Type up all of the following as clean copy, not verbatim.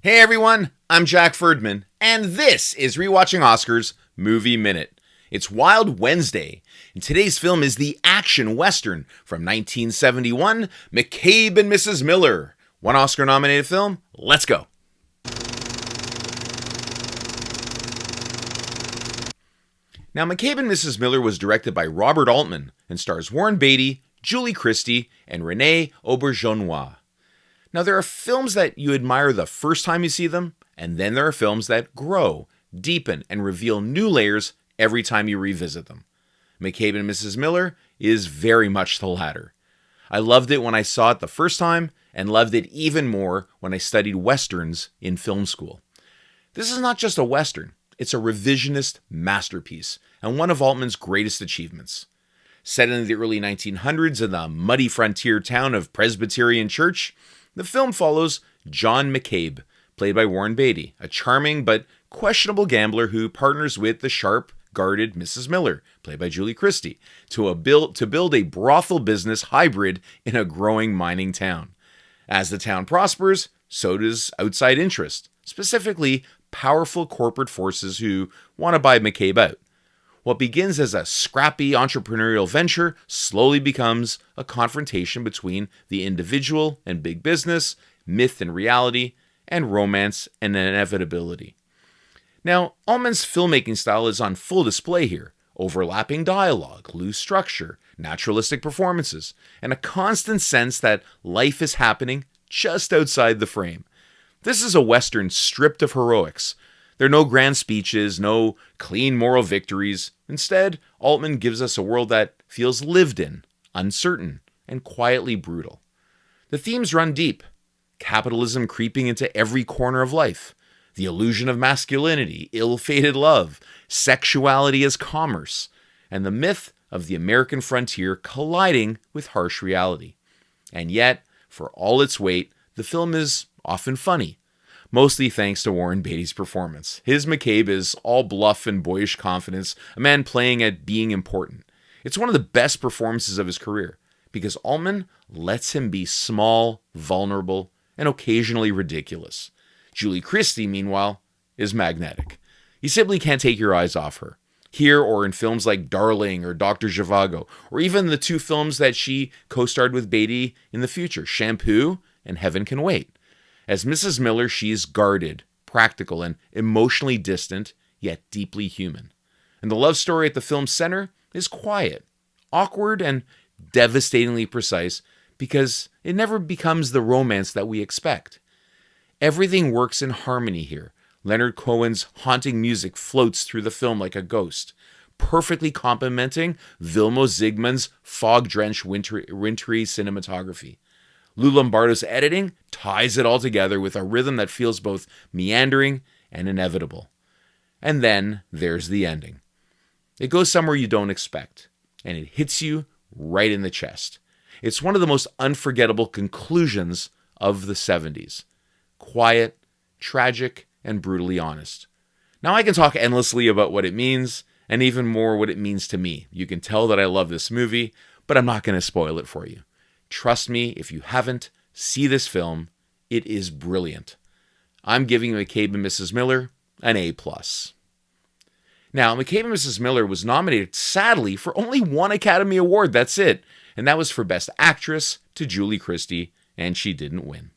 Hey everyone, I'm Jack Ferdman, and this is Rewatching Oscars Movie Minute. It's Wild Wednesday, and today's film is the action western from 1971, McCabe and Mrs. Miller. One Oscar-nominated film, let's go. Now, McCabe and Mrs. Miller was directed by Robert Altman and stars Warren Beatty, Julie Christie, and Renee Auberjonois. Now, there are films that you admire the first time you see them, and then there are films that grow, deepen, and reveal new layers every time you revisit them. McCabe and Mrs. Miller is very much the latter. I loved it when I saw it the first time, and loved it even more when I studied westerns in film school. This is not just a western, it's a revisionist masterpiece, and one of Altman's greatest achievements. Set in the early 1900s in the muddy frontier town of Presbyterian Church, the film follows John McCabe, played by Warren Beatty, a charming but questionable gambler who partners with the sharp-guarded Mrs. Miller, played by Julie Christie, to build a brothel business hybrid in a growing mining town. As the town prospers, so does outside interest, specifically powerful corporate forces who want to buy McCabe out. What begins as a scrappy entrepreneurial venture slowly becomes a confrontation between the individual and big business, myth and reality, and romance and inevitability. Now, Altman's filmmaking style is on full display here. Overlapping dialogue, loose structure, naturalistic performances, and a constant sense that life is happening just outside the frame. This is a western stripped of heroics. There are no grand speeches, no clean moral victories. Instead, Altman gives us a world that feels lived in, uncertain, and quietly brutal. The themes run deep. Capitalism creeping into every corner of life. The illusion of masculinity, ill-fated love, sexuality as commerce, and the myth of the American frontier colliding with harsh reality. And yet, for all its weight, the film is often funny. Mostly thanks to Warren Beatty's performance. His McCabe is all bluff and boyish confidence, a man playing at being important. It's one of the best performances of his career, because Altman lets him be small, vulnerable, and occasionally ridiculous. Julie Christie, meanwhile, is magnetic. You simply can't take your eyes off her. Here or in films like Darling or Dr. Zhivago, or even the two films that she co-starred with Beatty in the future, Shampoo and Heaven Can Wait. As Mrs. Miller, she's guarded, practical, and emotionally distant, yet deeply human. And the love story at the film's center is quiet, awkward, and devastatingly precise because it never becomes the romance that we expect. Everything works in harmony here. Leonard Cohen's haunting music floats through the film like a ghost, perfectly complementing Vilmos Zsigmond's fog-drenched wintry cinematography. Lou Lombardo's editing ties it all together with a rhythm that feels both meandering and inevitable. And then there's the ending. It goes somewhere you don't expect, and it hits you right in the chest. It's one of the most unforgettable conclusions of the 70s. Quiet, tragic, and brutally honest. Now I can talk endlessly about what it means, and even more what it means to me. You can tell that I love this movie, but I'm not going to spoil it for you. Trust me, if you haven't, see this film. It is brilliant. I'm giving McCabe and Mrs. Miller an A+. Now, McCabe and Mrs. Miller was nominated, sadly, for only one Academy Award. That's it. And that was for Best Actress to Julie Christie, and she didn't win.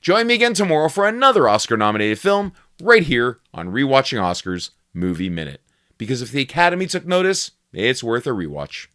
Join me again tomorrow for another Oscar-nominated film right here on Rewatching Oscars Movie Minute. Because if the Academy took notice, it's worth a rewatch.